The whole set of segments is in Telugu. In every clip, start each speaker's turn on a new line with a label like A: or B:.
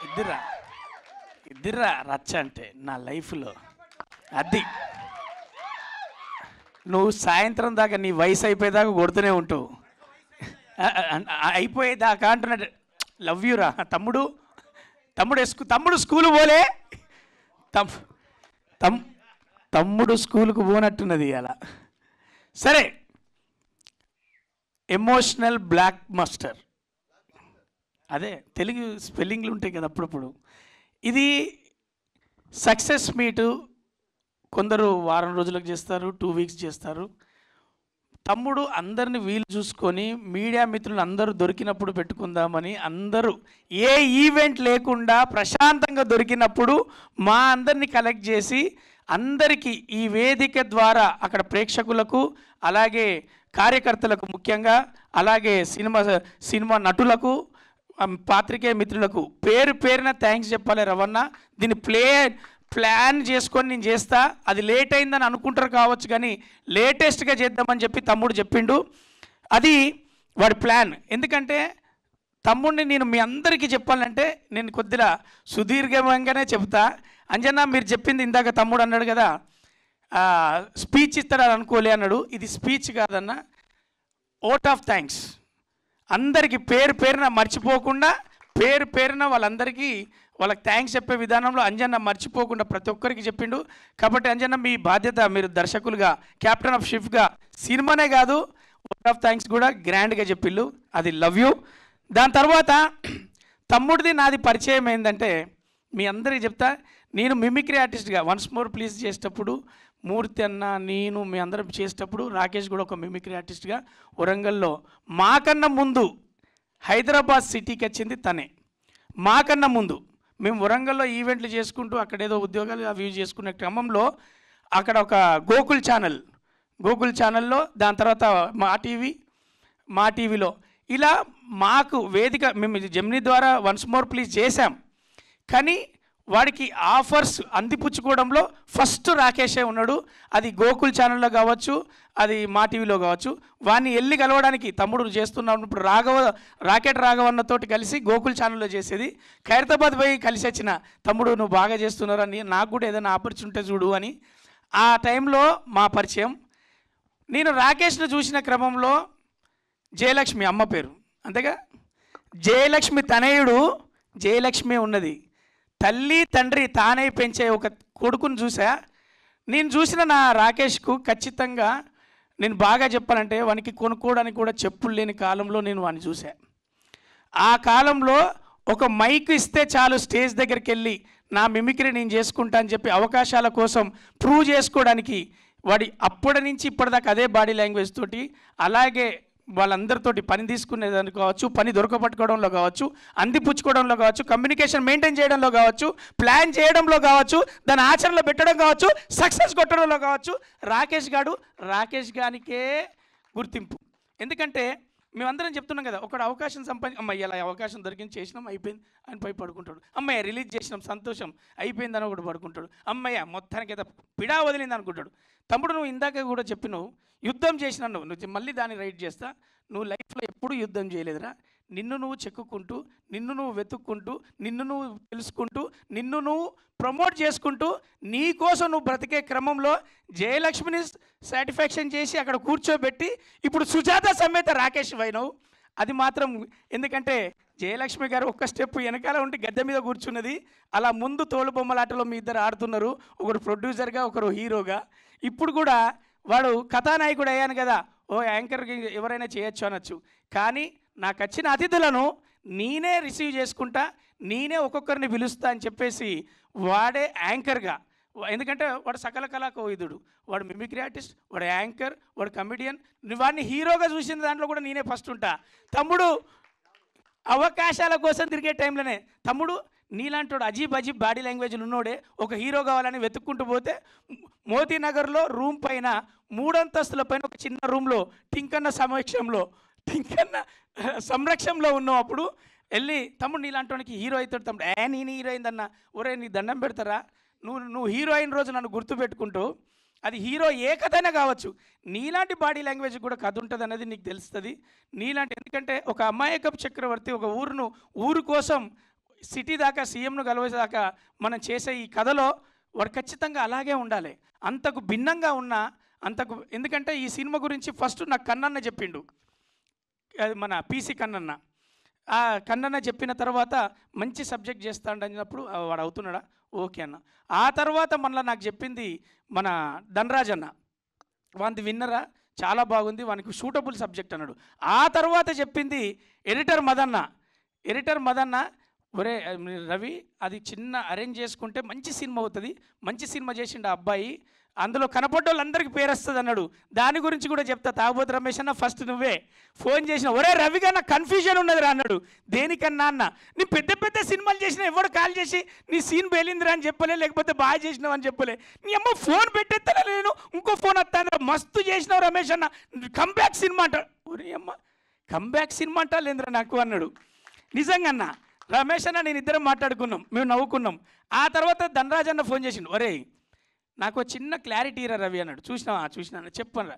A: ఇద్దరా ఇద్దరా రచ్చ అంటే నా లైఫ్లో అది. నువ్వు సాయంత్రం దాకా నీ వయసు అయిపోయేదాకా కొడుతూనే ఉంటావు. అయిపోయేదాకా అంటున్నాడు. లవ్ యూ రా తమ్ముడు. తమ్ముడు స్కూల్ పోలే. తమ్ముడు స్కూల్కు పోనట్టున్నది అలా. సరే, ఎమోషనల్ బ్లాక్ మాస్టర్, అదే తెలుగు స్పెల్లింగ్లు ఉంటాయి కదా అప్పుడప్పుడు. ఇది సక్సెస్ మీటు కొందరు వారం రోజులకు చేస్తారు, 2 వీక్స్ చేస్తారు. తమ్ముడు అందరిని వీలు చూసుకొని మీడియా మిత్రులు అందరూ దొరికినప్పుడు పెట్టుకుందామని, అందరూ ఏ ఈవెంట్ లేకుండా ప్రశాంతంగా దొరికినప్పుడు మా అందరినీ కలెక్ట్ చేసి అందరికీ ఈ వేదిక ద్వారా అక్కడ ప్రేక్షకులకు, అలాగే కార్యకర్తలకు ముఖ్యంగా, అలాగే సినిమా నటులకు, పాత్రికేయ మిత్రులకు పేరు పేరున థ్యాంక్స్ చెప్పాలి. రవణ దీన్ని ప్లాన్ చేసుకొని నేను చేస్తా. అది లేట్ అయిందని అనుకుంటారు కావచ్చు, కానీ లేటెస్ట్గా చేద్దామని చెప్పి తమ్ముడు చెప్పిండు. అది వాడి ప్లాన్. ఎందుకంటే తమ్ముడిని నేను మీ అందరికీ చెప్పాలంటే నేను కొద్దిగా సుదీర్ఘంగానే చెప్తా. అంజనా మీరు చెప్పింది ఇందాక తమ్ముడు అన్నాడు కదా, స్పీచ్ ఇస్తాడని అనుకోలే అన్నాడు. ఇది స్పీచ్ కాదన్న, ఓట్ ఆఫ్ థ్యాంక్స్. అందరికీ పేరు పేరున మర్చిపోకుండా, పేరు పేరున వాళ్ళందరికీ వాళ్ళకి థ్యాంక్స్ చెప్పే విధానంలో అంజన్న మర్చిపోకుండా ప్రతి ఒక్కరికి చెప్పిండు. కాబట్టి అంజన్న మీ బాధ్యత, మీరు దర్శకులుగా, క్యాప్టెన్ ఆఫ్ షిప్గా సినిమానే కాదు ఓట్ ఆఫ్ థ్యాంక్స్ కూడా గ్రాండ్గా చెప్పిళ్ళు. అది లవ్ యూ. దాని తర్వాత తమ్ముడిది నాది పరిచయం ఏంటంటే మీ అందరికీ చెప్తా. నేను మిమిక్రీ ఆర్టిస్ట్గా వన్స్ మోర్ ప్లీజ్ చేసేటప్పుడు మూర్తి అన్న, నేను, మీ అందరం చేసేటప్పుడు రాకేష్ కూడా ఒక మిమిక్రీ ఆర్టిస్ట్గా వరంగల్లో మాకన్నా ముందు హైదరాబాద్ సిటీకి వచ్చింది తనే. మాకన్నా ముందు మేము వరంగల్లో ఈవెంట్లు చేసుకుంటూ అక్కడేదో ఉద్యోగాలు అవి చేసుకునే క్రమంలో అక్కడ ఒక గోకుల్ ఛానల్లో, దాని తర్వాత మా టీవీలో ఇలా మాకు వేదిక, మేము జెమినీ ద్వారా వన్స్ మోర్ ప్లీజ్ చేశాం. కానీ వాడికి ఆఫర్స్ అందిపుచ్చుకోవడంలో ఫస్ట్ రాకేషే ఉన్నాడు. అది గోకుల్ ఛానల్లో కావచ్చు, అది మా టీవీలో కావచ్చు. వాడిని వెళ్ళి కలవడానికి తమ్ముడు చేస్తున్నప్పుడు రాకెట్ రాఘవన్నతోటి కలిసి గోకుల్ ఛానల్లో చేసేది. ఖైరతాబాద్ పోయి కలిసి వచ్చిన తమ్ముడు నువ్వు బాగా చేస్తున్నారని, నాకు కూడా ఏదైనా ఆపర్చునిటీ చూడు అని. ఆ టైంలో మా పరిచయం. నేను రాకేష్ను చూసిన క్రమంలో జయలక్ష్మి అమ్మ పేరు అంతేగా, జయలక్ష్మి తనయుడు జయలక్ష్మి ఉన్నది. తల్లి తండ్రి తానే పెంచే ఒక కొడుకును చూసా. నేను చూసిన నా రాకేష్కు ఖచ్చితంగా నేను బాగా చెప్పాలంటే వానికి కొనుక్కోవడానికి కూడా చెప్పులు లేని కాలంలో నేను వాడిని చూసా. ఆ కాలంలో ఒక మైక్ ఇస్తే చాలు స్టేజ్ దగ్గరికి వెళ్ళి నా మిమిక్రీ నేను చేసుకుంటా అని చెప్పి అవకాశాల కోసం ప్రూవ్ చేసుకోవడానికి వాడి అప్పటి నుంచి ఇప్పటిదాకా అదే బాడీ లాంగ్వేజ్ తోటి, అలాగే వాళ్ళందరితోటి పని తీసుకునేదాన్ని కావచ్చు, పని దొరకపట్టుకోవడంలో కావచ్చు, అందిపుచ్చుకోవడంలో కావచ్చు, కమ్యూనికేషన్ మెయింటైన్ చేయడంలో కావచ్చు, ప్లాన్ చేయడంలో కావచ్చు, దాని ఆచరణలో పెట్టడం కావచ్చు, సక్సెస్ కొట్టడంలో కావచ్చు, రాకేష్ గానికే గుర్తింపు. ఎందుకంటే మేమందరం చెప్తున్నాం కదా, ఒకడు అవకాశం అమ్మాయి ఇలా అవకాశం దొరికింది, చేసినాం, అయిపోయింది అని పై పడుకుంటాడు. అమ్మాయి రిలీజ్ చేసినాం, సంతోషం, అయిపోయిందని ఒకటి పడుకుంటాడు. అమ్మాయి మొత్తానికి అయితే పిడా వదిలింది అనుకుంటాడు. తమ్ముడు నువ్వు ఇందాక కూడా చెప్పినావు, యుద్ధం చేసినా నువ్వు మళ్ళీ దాన్ని రైట్ చేస్తా. నువ్వు లైఫ్లో ఎప్పుడూ యుద్ధం చేయలేదురా. నిన్ను నువ్వు చెక్కుకుంటూ, నిన్ను నువ్వు వెతుక్కుంటూ, నిన్ను నువ్వు తెలుసుకుంటూ, నిన్ను నువ్వు ప్రమోట్ చేసుకుంటూ, నీ కోసం నువ్వు బ్రతికే క్రమంలో జయలక్ష్మిని సాటిస్ఫాక్షన్ చేసి అక్కడ కూర్చోబెట్టి ఇప్పుడు సుజాత సమేత రాకేష్ వైనవ్. అది మాత్రం ఎందుకంటే జయలక్ష్మి గారు ఒక్క స్టెప్ వెనకాల ఉండి గద్దె మీద కూర్చున్నది. అలా ముందు తోలు బొమ్మలాటలో మీ ఇద్దరు ఆడుతున్నారు, ఒకరు ప్రొడ్యూసర్గా ఒకరు హీరోగా. ఇప్పుడు కూడా వాడు కథానాయకుడు అయ్యాను కదా, ఓ యాంకర్కి ఎవరైనా చేయొచ్చు అనొచ్చు. కానీ నాకు వచ్చిన అతిథులను నేనే రిసీవ్ చేసుకుంటా, నేనే ఒక్కొక్కరిని పిలుస్తా అని చెప్పేసి వాడే యాంకర్గా. ఎందుకంటే వాడు సకల కళాకోవిదుడు, వాడు మిమిక్రీ ఆర్టిస్ట్, వాడు యాంకర్, వాడు కమెడియన్. వాడిని హీరోగా చూసిన దాంట్లో కూడా నేనే ఫస్ట్ ఉంటా. తమ్ముడు అవకాశాల కోసం తిరిగే టైంలోనే తమ్ముడు నీలాంటి అజీబ్ బాడీ లాంగ్వేజ్లు ఉన్నోడే ఒక హీరో కావాలని వెతుక్కుంటూ పోతే మోతీనగర్లో రూమ్ పైన 3 అంతస్తుల పైన ఒక చిన్న రూమ్లో టింకన్న సంరక్షణలో ఉన్నావు. అప్పుడు వెళ్ళి తమ్ముడు నీలాంటి హీరో అవుతాడు తమ్ముడు. నేను హీరో అయిందన్న, ఒరే నీ దండం పెడతారా, నువ్వు హీరో అయిన రోజు నన్ను గుర్తుపెట్టుకుంటూ, అది హీరో ఏ కథైనా కావచ్చు, నీలాంటి బాడీ లాంగ్వేజ్ కూడా కథ ఉంటుంది అనేది నీకు తెలుస్తుంది. నీలాంటి, ఎందుకంటే ఒక అమాయకపు చక్రవర్తి ఒక ఊరు కోసం సిటీ దాకా సీఎంను కలవేదాకా మనం చేసే ఈ కథలో వాడు ఖచ్చితంగా అలాగే ఉండాలి. అంతకు భిన్నంగా ఉన్న అంతకు, ఎందుకంటే ఈ సినిమా గురించి ఫస్ట్ నాకు కన్నన్న చెప్పిండు, అది మన పీసీ కన్నన్న. ఆ కన్నన్న చెప్పిన తర్వాత మంచి సబ్జెక్ట్ చేస్తాడు అన్నప్పుడు వాడు అవుతున్నాడా, ఓకే అన్న. ఆ తర్వాత మళ్ళీ నాకు చెప్పింది మన ధనరాజ్ అన్న, వాంది విన్నరా చాలా బాగుంది, వానికి సూటబుల్ సబ్జెక్ట్ అన్నాడు. ఆ తర్వాత చెప్పింది ఎడిటర్ మదన్న, ఒరే రవి అది చిన్న అరేంజ్ చేసుకుంటే మంచి సినిమా అవుతుంది, మంచి సినిమా చేసిండు ఆ అబ్బాయి, అందులో కనపడ్డ వాళ్ళందరికీ పేరు వస్తుంది అన్నాడు. దాని గురించి కూడా చెప్తా. తాగబోతు రమేష్ అన్న ఫస్ట్ నువ్వే ఫోన్ చేసిన, ఒరే రవిగా నాకు కన్ఫ్యూజన్ ఉన్నదిరా అన్నాడు. దేనికన్నా అన్న, నీ పెద్ద పెద్ద సినిమాలు చేసినా ఎవడు కాల్ చేసి నీ సీన్ పేలిందిరా అని చెప్పలే, లేకపోతే బాగా చేసినావు అని చెప్పలే. నీ అమ్మ ఫోన్ పెట్టేస్తారా, నేను ఇంకో ఫోన్ వస్తాను, మస్తు చేసినావు రమేష్ అన్న, కంబ్యాక్ సినిమా అంటాడు. ఒరే అమ్మ కంబ్యాక్ సినిమా అంటా లేదురా నాకు అన్నాడు. నిజంగా అన్న రమేష్ అన్న నేను ఇద్దరం మాట్లాడుకున్నాం, మేము నవ్వుకున్నాం. ఆ తర్వాత ధనరాజ్ అన్న ఫోన్ చేసిండు, ఒరే నాకు చిన్న క్లారిటీ రా రవి అన్నాడు. చూసినా చెప్పనరా,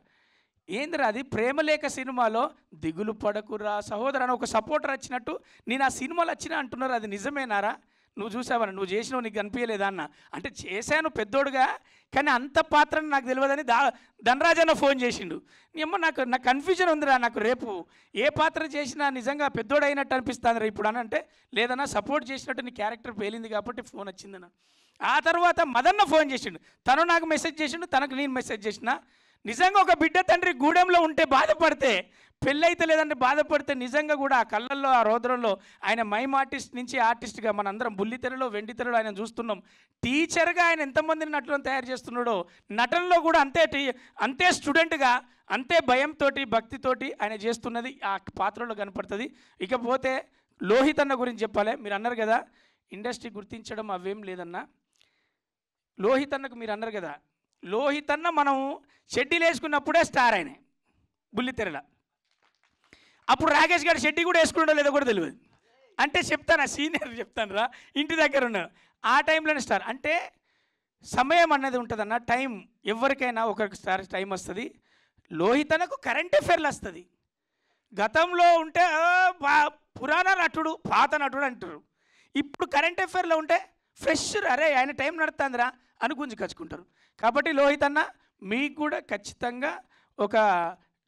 A: ఏందిరా అది ప్రేమలేఖ సినిమాలో దిగులు పడకురా సహోదరు అని ఒక సపోర్టర్ వచ్చినట్టు నేను ఆ సినిమాలు వచ్చినా అంటున్నారు, అది నిజమేనారా, నువ్వు చూసావని, నువ్వు చేసినావు, నీకు కనిపించలేదా అన్న. అంటే చేశాను పెద్దోడుగా, కానీ అంత పాత్రని నాకు తెలియదని ధనరాజ్ అన్న ఫోన్ చేసిండు. ఏమో నాకు కన్ఫ్యూజన్ ఉందిరా, నాకు రేపు ఏ పాత్ర చేసినా నిజంగా పెద్దోడు అయినట్టు అనిపిస్తుంది రా ఇప్పుడు అని. అంటే లేదన్నా సపోర్ట్ చేసినట్టు నీ క్యారెక్టర్ పేలింది కాబట్టి ఫోన్ వచ్చిందన్న. ఆ తర్వాత మదన్న ఫోన్ చేసిండు, తను నాకు మెసేజ్ చేసిండు, తనకు నేను మెసేజ్ చేసిన. నిజంగా ఒక బిడ్డ తండ్రి గూడెంలో ఉంటే బాధపడితే, పెళ్ళైతే లేదంటే బాధపడితే, నిజంగా కూడా ఆ కళ్ళల్లో ఆ రోదరంలో ఆయన మైమ్ ఆర్టిస్ట్ నుంచి ఆర్టిస్ట్గా మనందరం బుల్లితెరలో వెండితెరలో ఆయన చూస్తున్నాం. టీచర్గా ఆయన ఎంతమందిని నటులను తయారు చేస్తున్నాడో, నటనలో కూడా అంతే స్టూడెంట్గా అంతే భయంతో భక్తితోటి ఆయన చేస్తున్నది ఆ పాత్రలో కనపడుతుంది. ఇకపోతే లోహిత్ అన్న గురించి చెప్పాలి. మీరు అన్నారు కదా ఇండస్ట్రీ గుర్తించడం అవేం లేదన్నా, లోహిత్ అన్నకు మీరు అన్నారు కదా, లోహిత్ అన్న మనం షెడ్డీలు వేసుకున్నప్పుడే స్టార్ ఆయన బుల్లితెరల. అప్పుడు రాకేష్ గారు షెడ్డీ కూడా వేసుకున్నాడో లేదో కూడా తెలియదు. అంటే చెప్తాను, సీనియర్ చెప్తాను రా, ఇంటి దగ్గర ఉన్నారు, ఆ టైంలోనే స్టార్. అంటే సమయం అన్నది ఉంటుందన్న, టైం ఎవరికైనా ఒకసారి టైం వస్తుంది. లోహిత్ అన్నకు కరెంట్ అఫైర్లు వస్తుంది. గతంలో ఉంటే పురాణ నటుడు పాత నటుడు అంటారు, ఇప్పుడు కరెంట్ అఫైర్లో ఉంటే ఫ్రెష్, అరే ఆయన టైం నడుతుందిరా అని గుంజుకొచ్చుకుంటారు. కాబట్టి లోహిత్ అన్న మీకు కూడా ఖచ్చితంగా ఒక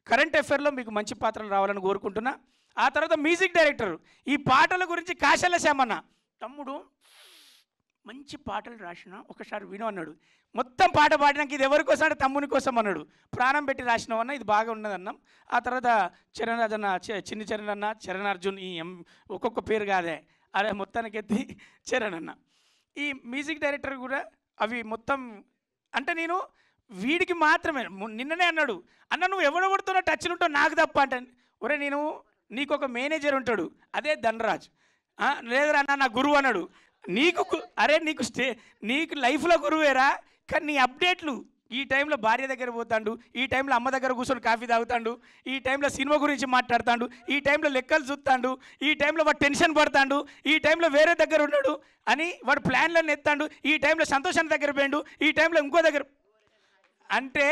A: కరెంట్ అఫైర్లో మీకు మంచి పాత్రలు రావాలని కోరుకుంటున్నా. ఆ తర్వాత మ్యూజిక్ డైరెక్టర్, ఈ పాటల గురించి కాశల శ్యామన్న, తమ్ముడు మంచి పాటలు రాసిన ఒకసారి విను అన్నాడు. మొత్తం పాట పాడినాక ఇది ఎవరి కోసం అంటే తమ్ముని కోసం అన్నాడు. ప్రాణం పెట్టి రాసినావు అన్న, ఇది బాగా ఉన్నదన్నాం. ఆ తర్వాత చరణ్ రాజ్ అన్న, చిన్ని చరణ్ అన్న, చరణ్ అర్జున్, ఈ ఒక్కొక్క పేరు కాదే, అరే మొత్తానికి ఎత్తి చరణ్ అన్న. ఈ మ్యూజిక్ డైరెక్టర్ కూడా అవి మొత్తం అంటే నేను వీడికి మాత్రమే. నిన్ననే అన్నాడు, అన్న నువ్వు ఎవడెవడుతున్నా టచ్లు ఉంటావు నాకు తప్ప అంటే, ఒరే నేను నీకు ఒక మేనేజర్ ఉంటాడు, అదే ధనరాజ్, లేదురా అన్న నా గురువు అన్నాడు. అరే నీకు లైఫ్లో గురువేరా, కానీ నీ అప్డేట్లు ఈ టైంలో భార్య దగ్గర పోతాడు, ఈ టైంలో అమ్మ దగ్గర కూర్చొని కాఫీ తాగుతాడు, ఈ టైంలో సినిమా గురించి మాట్లాడుతాడు, ఈ టైంలో లెక్కలు చూస్తాడు, ఈ టైంలో వాడు టెన్షన్ పడతాడు, ఈ టైంలో వేరే దగ్గర ఉన్నాడు అని వాడు ప్లాన్లను ఎత్తాడు, ఈ టైంలో సంతోషాన్ని దగ్గర పోయాడు, ఈ టైంలో ఇంకో దగ్గర. అంటే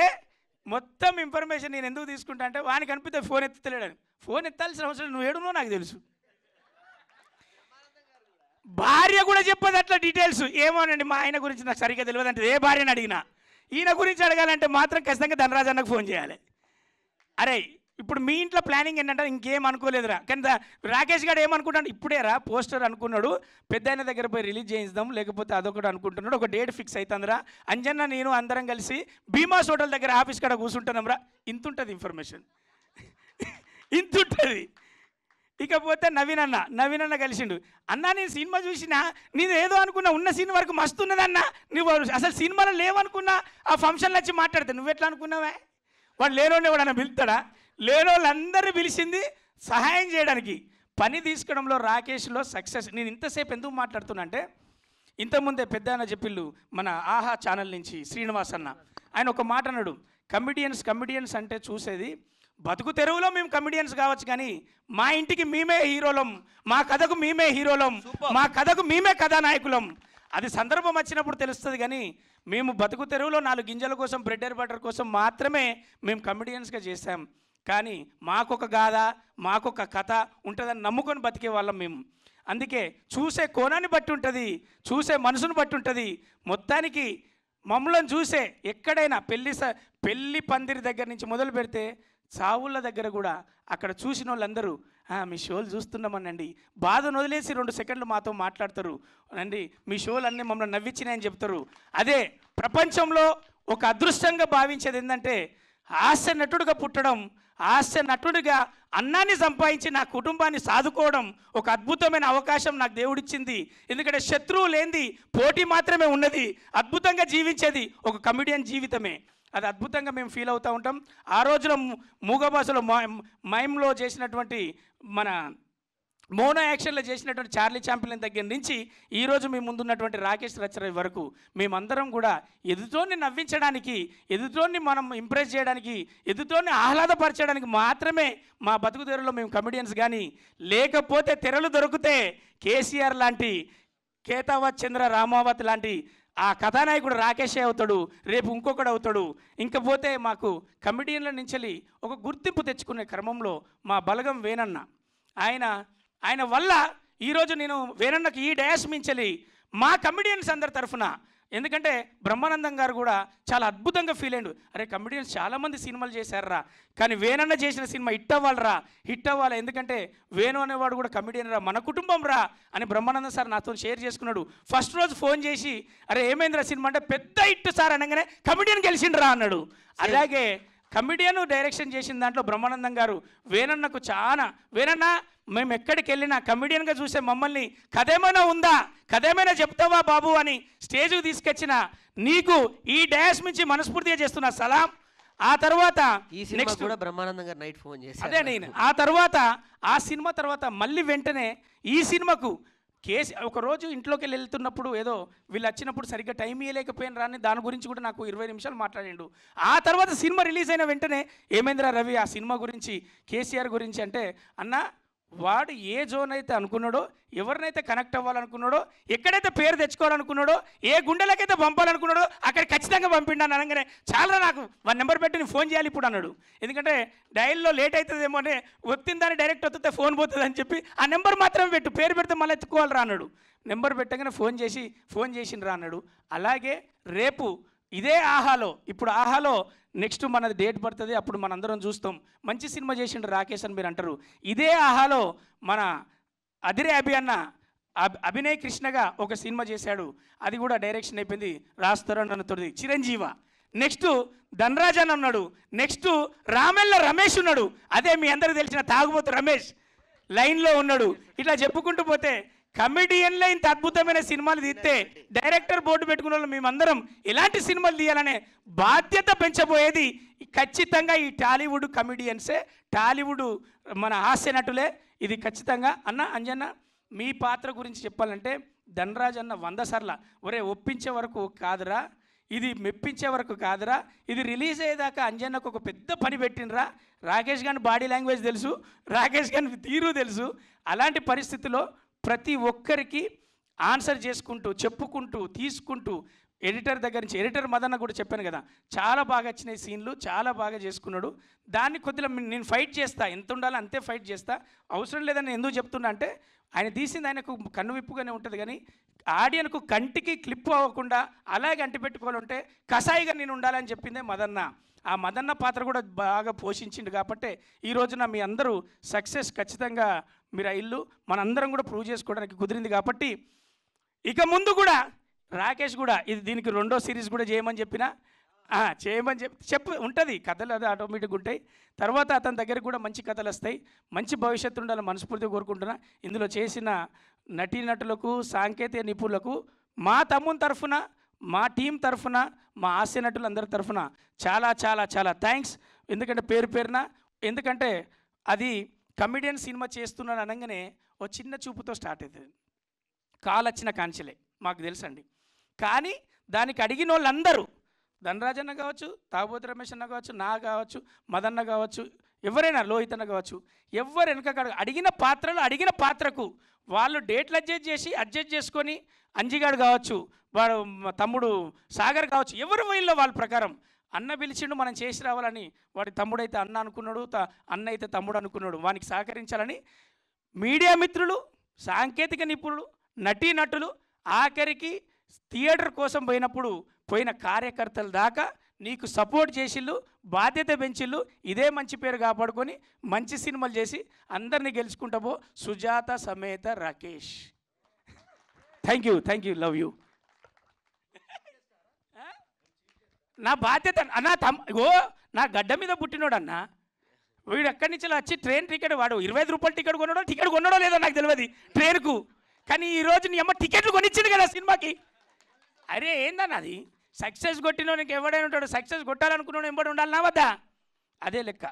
A: మొత్తం ఇన్ఫర్మేషన్ నేను ఎందుకు తీసుకుంటా అంటే వానికి అనిపిస్తే ఫోన్ ఎత్తుతలేడని. ఫోన్ ఎత్తాల్సిన అవసరం నువ్వు ఏడునో నాకు తెలుసు. భార్య కూడా చెప్పదు అట్లా డీటెయిల్స్. ఏమోనండి మా ఆయన గురించి నాకు సరిగ్గా తెలియదు అంటే ఏ భార్యని అడిగినా, ఈయన గురించి అడగాలంటే మాత్రం ఖచ్చితంగా ధనరాజ్ అన్నకు ఫోన్ చేయాలి. అరే ఇప్పుడు మీ ఇంట్లో ప్లానింగ్ ఏంటంటే ఇంకేం అనుకోలేదురా, కానీ రాకేష్ గారు ఏమనుకుంటాడు, ఇప్పుడే రా పోస్టర్ అనుకున్నాడు, పెద్ద ఆయన దగ్గర పోయి రిలీజ్ చేయిద్దాం, లేకపోతే అదొకటి అనుకుంటున్నాడు, ఒక డేట్ ఫిక్స్ అవుతుందిరా, అంజన్న నేను అందరం కలిసి భీమాస్ హోటల్ దగ్గర ఆఫీస్ కాడ కూర్చుంటున్నాం రా. ఇంతుంటుంది ఇన్ఫర్మేషన్, ఇంతుంటుంది. ఇకపోతే నవీన్ అన్న కలిసిండు, అన్న నేను సినిమా చూసినా, నేను ఏదో అనుకున్నా, ఉన్న సీన్ వరకు మస్తు ఉన్నదన్న, నువ్వు అసలు సినిమాలో లేవనుకున్నా, ఆ ఫంక్షన్లో వచ్చి మాట్లాడతా, నువ్వెట్లా అనుకున్నావే, వాడు లేనోడే వాడు అన్న పిలుస్తాడా, లేనోళ్ళందరినీ పిలిచింది సహాయం చేయడానికి. పని తీసుకోవడంలో రాకేష్లో సక్సెస్. నేను ఇంతసేపు ఎందుకు మాట్లాడుతున్నా అంటే, ఇంతకుముందే పెద్ద ఆయన చెప్పిళ్ళు మన ఆహా ఛానల్ నుంచి శ్రీనివాస్ అన్న, ఆయన ఒక మాట అన్నాడు, కమిడియన్స్ అంటే చూసేది బతుకు తెరువులో మేము కమిడియన్స్ కావచ్చు, కానీ మా ఇంటికి మేమే హీరోలం, మా కథకు మేమే హీరోలం, మా కథకు మేమే కథానాయకులం. అది సందర్భం వచ్చినప్పుడు తెలుస్తుంది, కానీ మేము బతుకు తెరువులో 4 గింజల కోసం, బ్రెడ్ అండ్ బటర్ కోసం మాత్రమే మేము కమిడియన్స్గా చేశాం. కానీ మాకొక గాథ, మాకొక కథ ఉంటుందని నమ్ముకొని బతికే వాళ్ళం మేము. అందుకే చూసే కోణాన్ని బట్టి ఉంటుంది, చూసే మనసును బట్టి ఉంటుంది. మొత్తానికి మమ్మల్ని చూసే ఎక్కడైనా పెళ్ళి పందిరి దగ్గర నుంచి మొదలు పెడితే చావుళ్ళ దగ్గర కూడా అక్కడ చూసిన వాళ్ళందరూ మీ షోలు చూస్తున్నామనండి, బాధను వదిలేసి 2 సెకండ్లు మాతో మాట్లాడతారు అండి, మీ షోలు అన్నీ మమ్మల్ని నవ్వించినాయని చెప్తారు. అదే ప్రపంచంలో ఒక అదృష్టంగా భావించేది ఏంటంటే హాస్య నటుడుగా పుట్టడం, హాస్య నటుడిగా అన్నాన్ని సంపాదించి నా కుటుంబాన్ని సాదుకోవడం ఒక అద్భుతమైన అవకాశం నాకు దేవుడిచ్చింది. ఎందుకంటే శత్రువు లేనిది పోటీ మాత్రమే ఉన్నది, అద్భుతంగా జీవించేది ఒక కమెడియన్ జీవితమే. అది అద్భుతంగా మేము ఫీల్ అవుతూ ఉంటాం. ఆ రోజులో మూగ భాషలో మైమ్లో చేసినటువంటి మన మోనో యాక్షన్లో చేసినటువంటి చార్లీ చాంప్లిన్ దగ్గర నుంచి ఈరోజు మీ ముందున్నటువంటి రాకేష్ రచరవి వరకు మేమందరం కూడా ఎదుటోన్ని నవ్వించడానికి, ఎదుటోన్ని మనం ఇంప్రెస్ చేయడానికి, ఎదుటోన్ని ఆహ్లాదపరచడానికి మాత్రమే మా బతుకు తెరలో మేము కమెడియన్స్. కానీ లేకపోతే తెరలు దొరికితే కేసీఆర్ లాంటి, కేతావత్ చంద్ర రామావత్ లాంటి ఆ కథానాయకుడు రాకేషే అవుతాడు, రేపు ఇంకొకడు అవుతాడు. ఇంకపోతే మాకు కమెడియన్ల నుంచి ఒక గుర్తింపు తెచ్చుకునే క్రమంలో మా బలగం వేణన్న, ఆయన వల్ల ఈరోజు నేను వేణన్నకి ఈ డయాస్ మించలి మా కమెడియన్స్ అందరి తరఫున, ఎందుకంటే బ్రహ్మానందం గారు కూడా చాలా అద్భుతంగా ఫీల్ అయ్యాడు. అరే కమెడియన్స్ చాలామంది సినిమాలు చేశారా, కానీ వేణన్న చేసిన సినిమా హిట్ అవ్వాలి, ఎందుకంటే వేణు అనేవాడు కూడా కమెడియన్ రా, మన కుటుంబం రా అని బ్రహ్మానందం సార్ నాతో షేర్ చేసుకున్నాడు. ఫస్ట్ రోజు ఫోన్ చేసి అరే ఏమైందిరా సినిమా అంటే పెద్ద హిట్ సార్ అనగానే కమెడియన్ గెలిచిండ్రా అన్నాడు. అలాగే కమెడియన్ డైరెక్షన్ చేసిన దాంట్లో బ్రహ్మానందం గారు వేణన్నకు చాలా, వేణన్న మేము ఎక్కడికి వెళ్ళినా కమెడియన్గా చూసే మమ్మల్ని కథేమైనా ఉందా, కథేమైనా చెప్తావా బాబు అని స్టేజ్కి తీసుకొచ్చిన నీకు ఈ డయాస్ నుంచి మనస్ఫూర్తిగా చేస్తున్నా సలాం. ఆ తర్వాత
B: నెక్స్ట్ కూడా బ్రహ్మానందం గారు నైట్ ఫోన్ చేసి
A: అదే నేను ఆ తర్వాత ఆ సినిమా తర్వాత మళ్ళీ వెంటనే ఈ సినిమాకు ఒకరోజు ఇంట్లోకి వెళ్ళి వెళ్తున్నప్పుడు ఏదో వీళ్ళు వచ్చినప్పుడు సరిగ్గా టైం ఇవ్వలేకపోయిన రాని దాని గురించి కూడా నాకు 20 నిమిషాలు మాట్లాడిండు. ఆ తర్వాత సినిమా రిలీజ్ అయిన వెంటనే ఏమైందిరా రవి ఆ సినిమా గురించి, కేసీఆర్ గురించి అంటే అన్న వాడు ఏ జోన్ అయితే అనుకున్నాడో, ఎవరినైతే కనెక్ట్ అవ్వాలనుకున్నాడో, ఎక్కడైతే పేరు తెచ్చుకోవాలనుకున్నాడో, ఏ గుండెలకైతే పంపాలనుకున్నాడో అక్కడ ఖచ్చితంగా పంపిండాను అనగానే చాలా నాకు 1 నెంబర్ పెట్టి నేను ఫోన్ చేయాలి ఇప్పుడు అన్నాడు. ఎందుకంటే డైల్లో లేట్ అవుతుందేమో అని వచ్చిన దాన్ని డైరెక్ట్ వస్తే ఫోన్ పోతుంది అని చెప్పి ఆ నెంబర్ మాత్రమే పెట్టు, పేరు పెడితే మళ్ళీ ఎత్తుకోవాలిరా అన్నాడు. నెంబర్ పెట్టగానే ఫోన్ చేసిండ్రా అన్నాడు. అలాగే రేపు ఇదే ఆహాలో, ఇప్పుడు ఆహాలో నెక్స్ట్ మనది డేట్ పడుతుంది, అప్పుడు మనందరం చూస్తాం. మంచి సినిమా చేసిండు రాకేష్ అని మీరు అంటారు. ఇదే ఆహాలో మన అదిరే అన్న అభినయ్ కృష్ణగా ఒక సినిమా చేశాడు, అది కూడా డైరెక్షన్ అయిపోయింది, రాస్తారు అన్నతోది చిరంజీవ. నెక్స్ట్ ధనరాజ్ అని ఉన్నాడు, నెక్స్ట్ రామెల్ల రమేష్ ఉన్నాడు, అదే మీ అందరికి తెలిసిన తాగుబోతు రమేష్ లైన్లో ఉన్నాడు. ఇట్లా చెప్పుకుంటూ పోతే కమెడియన్లో ఇంత అద్భుతమైన సినిమాలు తీస్తే డైరెక్టర్ బోర్డు పెట్టుకున్న వాళ్ళు మేమందరం ఇలాంటి సినిమాలు తీయాలనే బాధ్యత పెంచబోయేది ఖచ్చితంగా ఈ టాలీవుడ్ కమెడియన్సే, టాలీవుడ్ మన హాస్య నటులే. ఇది ఖచ్చితంగా అన్న అంజన్న మీ పాత్ర గురించి చెప్పాలంటే ధనరాజ్ అన్న 100 సార్లు ఒరే ఒప్పించే వరకు కాదురా, ఇది మెప్పించే వరకు కాదురా, ఇది రిలీజ్ అయ్యేదాకా అంజన్నకు ఒక పెద్ద పని పెట్టినరా. రాకేష్ గారి బాడీ లాంగ్వేజ్ తెలుసు, రాకేష్ గారి తీరు తెలుసు. అలాంటి పరిస్థితుల్లో ప్రతి ఒక్కరికి ఆన్సర్ చేసుకుంటూ, చెప్పుకుంటూ, తీసుకుంటూ ఎడిటర్ దగ్గర నుంచి, ఎడిటర్ మదన్న కూడా చెప్పాను కదా, చాలా బాగా వచ్చినాయి సీన్లు, చాలా బాగా చేసుకున్నాడు. దాన్ని కొద్దిగా నేను ఫైట్ చేస్తా, ఎంత ఉండాలో అంతే ఫైట్ చేస్తా. అవసరం లేదని ఎందుకు చెప్తున్నా అంటే ఆయన తీసింది ఆయనకు కన్ను విప్పుగానే ఉంటుంది, కానీ ఆడియన్కు కంటికి క్లిప్ అవ్వకుండా అలాగే అంటిపెట్టుకోవాలంటే కసాయిగా నేను ఉండాలని చెప్పిందే మదన్న. ఆ మదన్న పాత్ర కూడా బాగా పోషించిండు కాబట్టి ఈ రోజున మీ అందరూ సక్సెస్ ఖచ్చితంగా మీరు ఆ ఇల్లు మనందరం కూడా ప్రూవ్ చేసుకోవడానికి కుదిరింది. కాబట్టి ఇక ముందు కూడా రాకేష్ కూడా దీనికి 2వ సిరీస్ కూడా చేయమని చెప్పినా చేయమని చెప్పు ఉంటుంది, కథలు అది ఆటోమేటిక్గా ఉంటాయి. తర్వాత అతని దగ్గరికి కూడా మంచి కథలు వస్తాయి, మంచి భవిష్యత్తు ఉండాలని మనస్ఫూర్తిగా కోరుకుంటున్నా. ఇందులో చేసిన నటీనటులకు, సాంకేతిక నిపుణులకు మా తమ్ముని తరఫున, మా టీం తరఫున, మా హాస్య నటులందరి తరఫున చాలా చాలా చాలా థ్యాంక్స్. ఎందుకంటే పేరున, ఎందుకంటే అది కమెడియన్ సినిమా చేస్తున్నాను అనగానే ఓ చిన్న చూపుతో స్టార్ట్ అవుతుంది, కాల్ వచ్చిన కాంచెలే మాకు తెలుసండి. కానీ దానికి అడిగిన వాళ్ళందరూ ధనరాజ్ అన్న కావచ్చు, తాగబోతు రమేష్ అన్న కావచ్చు, నా కావచ్చు, మదన్న కావచ్చు, ఎవరైనా లోహిత్ అన్న కావచ్చు, ఎవరు వెనక అడిగిన పాత్రకు వాళ్ళు డేట్లు అడ్జస్ట్ చేసుకొని అంజిగాడు కావచ్చు, వాడు తమ్ముడు సాగర్ కావచ్చు, ఎవరు వీళ్ళో వాళ్ళ ప్రకారం అన్న పిలిచిండు మనం చేసి రావాలని, వాడి తమ్ముడైతే అన్న అనుకున్నాడు, అన్న అయితే తమ్ముడు అనుకున్నాడు, వానికి సహకరించాలని మీడియా మిత్రులు, సాంకేతిక నిపుణులు, నటీనటులు, ఆఖరికి థియేటర్ కోసం పోయిన కార్యకర్తల దాకా నీకు సపోర్ట్ చేసిళ్ళు, బాధ్యత పెంచిళ్ళు. ఇదే మంచి పేరు కాపాడుకొని మంచి సినిమాలు చేసి అందరినీ గెలుచుకుంటాబో. సుజాత సమేత Rakesh. Thank you, love you. నా బాధ్యత అన్న, నా గడ్డ మీద పుట్టినోడు అన్న. వీడు ఎక్కడి నుంచి వచ్చి ట్రైన్ టికెట్, వాడు 25 రూపాయలు టికెట్ కొన్నాడో లేదో నాకు తెలియదు ట్రైన్కు, కానీ ఈరోజు నీ అమ్మ టికెట్లు కొనిచ్చిండు కదా సినిమాకి. అరే ఏందన్న అది? సక్సెస్ కొట్టినోనికి ఎవడైనా ఉంటాడు, సక్సెస్ కొట్టాలనుకున్నాడు ఎంబడి ఉండాలన్నా వద్దా? అదే లెక్క.